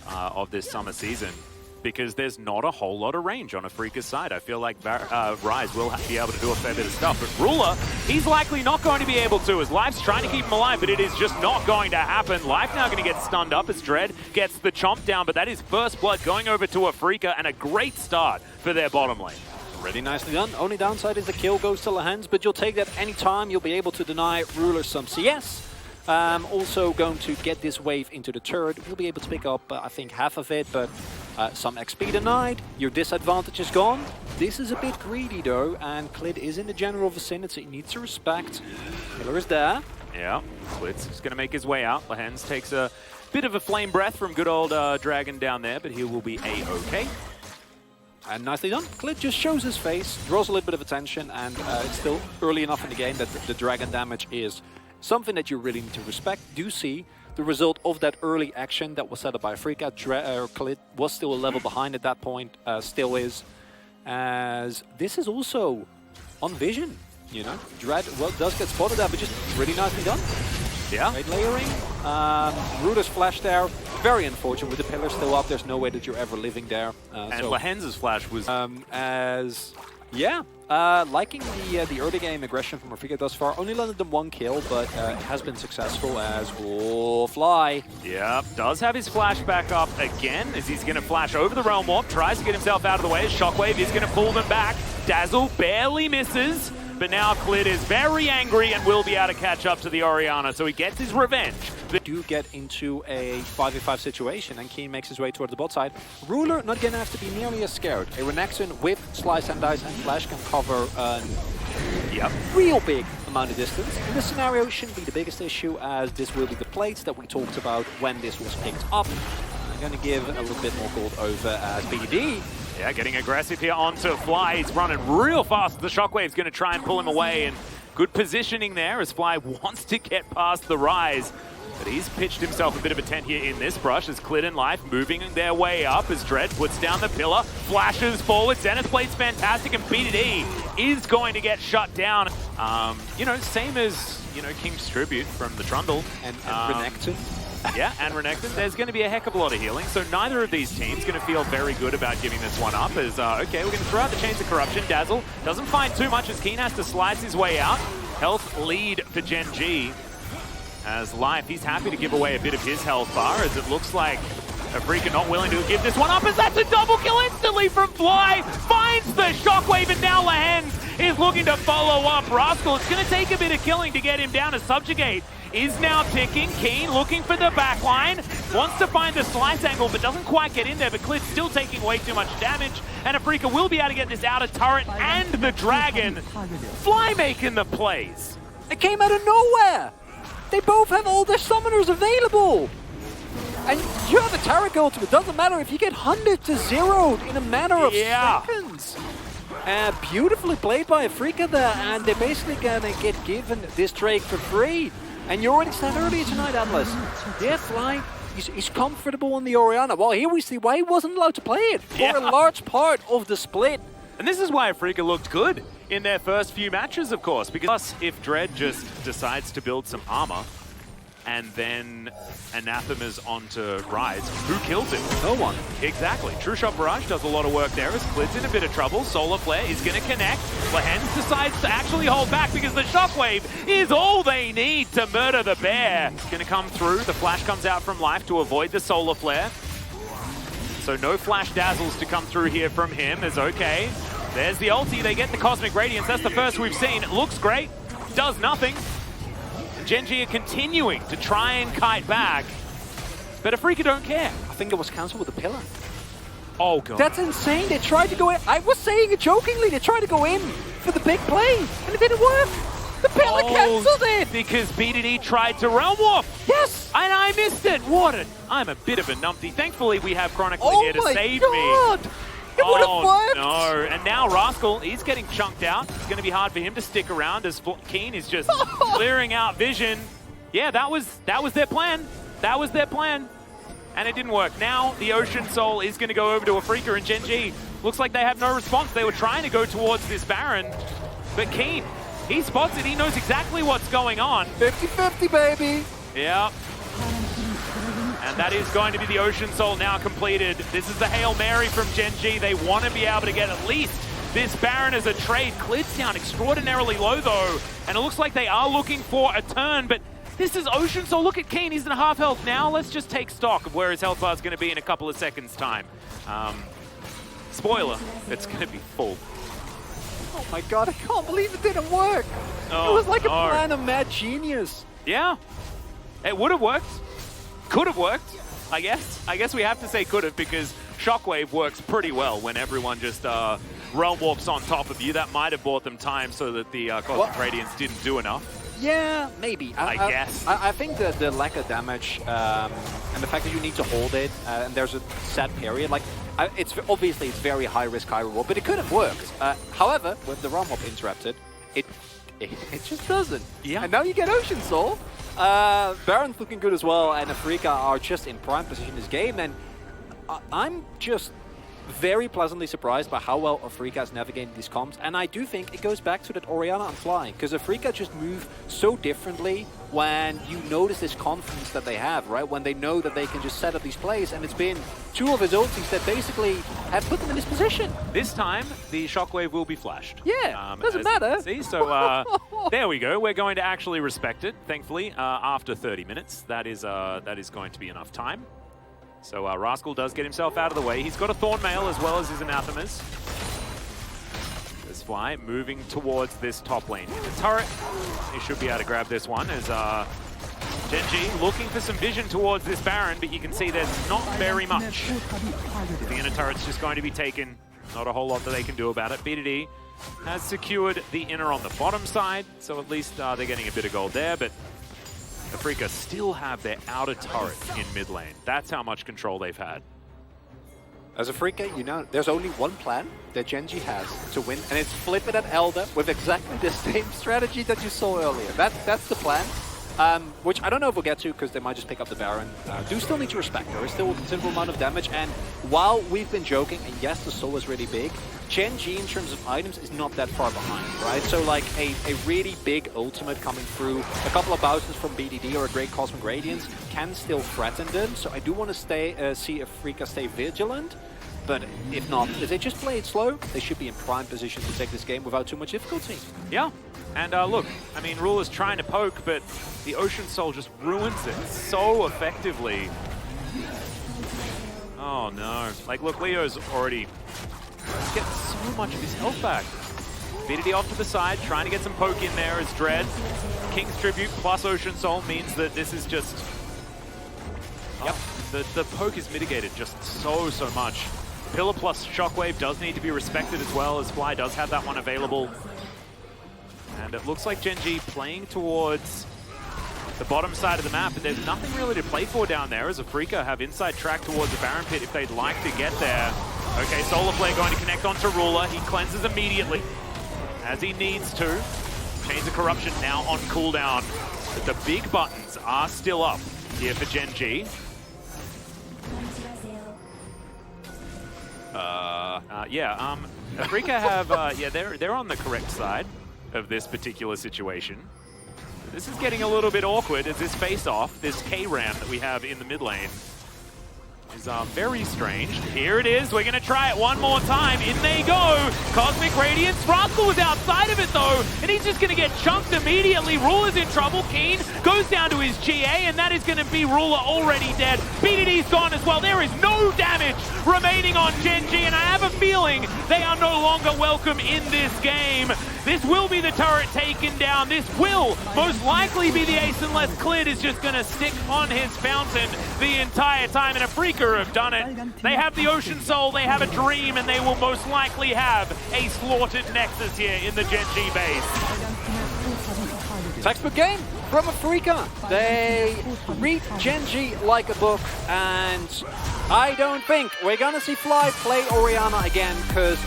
of this summer season, because there's not a whole lot of range on Afrika's side. I feel like Rise will be able to do a fair bit of stuff, but Ruler, he's likely not going to be able to, as Life's trying to keep him alive, but it is just not going to happen. Life now going to get stunned up as Dread gets the chomp down, but that is first blood going over to Afrika, and a great start for their bottom lane. Really nicely done. Only downside is the kill goes to Lehens, but you'll take that any time. You'll be able to deny Ruler some CS. Also going to get this wave into the turret. You'll be able to pick up, I think, half of it, but some XP denied. Your disadvantage is gone. This is a bit greedy, though, and Klid is in the general vicinity. He needs to respect. Killer is there. Yeah, Klid's just going to make his way out. Lehens takes a bit of a flame breath from good old Dragon down there, but he will be A-okay. And nicely done. Klid just shows his face, draws a little bit of attention, and it's still early enough in the game that the Dragon damage is something that you really need to respect. Do see the result of that early action that was set up by Afrika. Klid was still a level behind at that point, still is, as this is also on vision, you know. Dread, well, does get spotted there, but just really nicely done. Yeah. Great layering. Ruder's flash there. Very unfortunate with the pillar still up. There's no way that you're ever living there. And Lehens' flash was... liking the early game aggression from Afrika thus far. Only landed them one kill, but it has been successful as Fly. Yeah, does have his flash back up again, as he's going to flash over the Realm Warp, tries to get himself out of the way. Shockwave is going to pull them back. Dazzle barely misses, but now Klid is very angry and will be able to catch up to the Orianna, so he gets his revenge. They do get into a 5v5 situation, and Keen makes his way towards the bot side. Ruler not going to have to be nearly as scared. A Renekton with Slice and Dice and Flash can cover a real big amount of distance. In this scenario, shouldn't be the biggest issue, as this will be the plates that we talked about when this was picked up. I'm going to give a little bit more gold over as BDD. Yeah, getting aggressive here onto Fly. He's running real fast. The Shockwave's going to try and pull him away, and good positioning there as Fly wants to get past the Rise. But he's pitched himself a bit of a tent here in this brush as Klid and Life moving their way up as Dread puts down the pillar, flashes forward. Zenith Blade's fantastic, and BDD is going to get shut down. You know, same as, you know, King's Tribute from the Trundle. And Renekton. Yeah, and Renekton. There's going to be a heck of a lot of healing, so neither of these teams going to feel very good about giving this one up as, okay, we're going to throw out the Chains of Corruption. Dazzle doesn't find too much as Keen has to slice his way out. Health lead for Gen G. As Life, he's happy to give away a bit of his health bar, as it looks like Afrika not willing to give this one up, as that's a double kill instantly from Fly. Finds the Shockwave, and now Lehens is looking to follow up. Rascal, it's going to take a bit of killing to get him down. As Subjugate is now ticking. Keen looking for the backline. Wants to find the slice angle, but doesn't quite get in there. But Klid's still taking way too much damage. And Afrika will be able to get this outer turret and the Dragon. Fly making the plays. It came out of nowhere. They both have all their summoners available. And you have a Taric ultimate. It doesn't matter if you get 100 to 0'd in a matter of seconds. Beautifully played by Afrika there, and they're basically gonna get given this Drake for free. And you already said earlier tonight, Atlas, yeah, Fly, he's comfortable on the Orianna. Well, here we see why he wasn't allowed to play it for a large part of the split. And this is why Afrika looked good in their first few matches, of course, because if Dread just decides to build some armor and then anathemas onto Rise, who kills him? No one. Exactly. True Shot Barrage does a lot of work there as Klid's in a bit of trouble. Solar Flare is going to connect. Lehens decides to actually hold back because the Shockwave is all they need to murder the bear. It's going to come through. The flash comes out from Life to avoid the Solar Flare. So no flash dazzles to come through here from him, is okay. There's the ulti, they get the Cosmic Radiance. That's the first we've seen. It looks great, does nothing. Gen G are continuing to try and kite back, but Afrika don't care. I think it was cancelled with the pillar. Oh god. That's insane, they tried to go in. I was saying it jokingly, they tried to go in for the big play, and it didn't work. The pillar cancelled it! Because BDD tried to Realm Warp! Yes! And I missed it! I'm a bit of a numpty. Thankfully, we have Chronically here to save me. It would have worked! No, and now Rascal, he's getting chunked out. It's going to be hard for him to stick around as Keen is just clearing out vision. Yeah, that was their plan. That was their plan. And it didn't work. Now, the Ocean Soul is going to go over to Afrika, and Gen G looks like they have no response. They were trying to go towards this Baron, but Keen, he spots it. He knows exactly what's going on. 50-50, baby. Yeah. And And that is going to be the Ocean Soul now completed. This is the Hail Mary from Gen G. They want to be able to get at least this Baron as a trade. Clid's down extraordinarily low though, and it looks like they are looking for a turn, but this is Ocean Soul. Look at Keen, he's in half health now. Let's just take stock of where his health bar is going to be in a couple of seconds' time. Spoiler, it's going to be full. Oh my god, I can't believe it didn't work. Oh, it was like a plan of mad genius. Yeah, it would have worked. Could have worked, I guess. I guess we have to say could have, because Shockwave works pretty well when everyone just realm warps on top of you. That might have bought them time so that the Cosmic Radiance didn't do enough. Yeah, maybe. I guess. I think the lack of damage and the fact that you need to hold it and there's a set period, like it's obviously it's very high risk, high reward, but it could have worked. However, with the realm warp interrupted, it just doesn't. Yeah. And now you get Ocean Soul. Baron's looking good as well, and Afrika are just in prime position this game, and I'm just very pleasantly surprised by how well Afrika has navigated these comps, and I do think it goes back to that Orianna and flying, because Afrika just move so differently when you notice this confidence that they have, right? When they know that they can just set up these plays, and it's been two of his ultis that basically have put them in this position. This time, the Shockwave will be flashed. Yeah, doesn't matter. See, so there we go. We're going to actually respect it, thankfully, after 30 minutes. That is going to be enough time. So Rascal does get himself out of the way. He's got a Thornmail as well as his Anathemas. This Fly moving towards this top lane. In the turret, he should be able to grab this one as Gen G looking for some vision towards this Baron, but you can see there's not very much. The inner turret's just going to be taken. Not a whole lot that they can do about it. BDD has secured the inner on the bottom side, so at least they're getting a bit of gold there, but Afrika still have their outer turret in mid lane. That's how much control they've had. As Afrika, you know, there's only one plan that Gen G has to win, and it's flip it at Elder with exactly the same strategy that you saw earlier. That's the plan, which I don't know if we'll get to, because they might just pick up the Baron. Do still need to respect. There is still a considerable amount of damage, and while we've been joking, and yes, the soul is really big, Gen G in terms of items is not that far behind, right? So like a really big ultimate coming through, a couple of bounces from BDD or a great Cosmic Radiance can still threaten them. So I do want to see Afrika stay vigilant, but if not, if they just play it slow, they should be in prime position to take this game without too much difficulty. Yeah, and look, I mean, Ruler's trying to poke, but the Ocean Soul just ruins it so effectively. Oh no, like look, Leo's already getting so much of his health back. BDD off to the side, trying to get some poke in there as Dread. King's Tribute plus Ocean Soul means that this is just... Yep, the poke is mitigated just so much. Pillar plus Shockwave does need to be respected as well, as Fly does have that one available. And it looks like Gen G playing towards the bottom side of the map, but there's nothing really to play for down there, as Afrika have inside track towards the Baron Pit if they'd like to get there. Okay, Solar Flare going to connect onto Ruler. He cleanses immediately, as he needs to. Chains of Corruption now on cooldown. But the big buttons are still up here for Gen G. Afrika have, yeah, they're on the correct side of this particular situation. This is getting a little bit awkward as this face-off, this K-Ram that we have in the mid lane, is very strange. Here it is. We're going to try it one more time. In they go. Cosmic Radiance. Rascal was outside of it, though, and he's just going to get chunked immediately. Ruler's in trouble. Keen goes down to his GA, and that is going to be Ruler already dead. BDD's gone as well. There is no damage remaining on Gen G, and I have a feeling they are no longer welcome in this game. This will be the turret taken down. This will most likely be the ace unless Clid is just going to stick on his fountain the entire time. And Afrika have done it. They have the Ocean Soul, they have a Dream, and they will most likely have a slaughtered Nexus here in the Gen G base. Textbook game from Afrika. They read Gen G like a book, and I don't think we're going to see Fly play Orianna again, because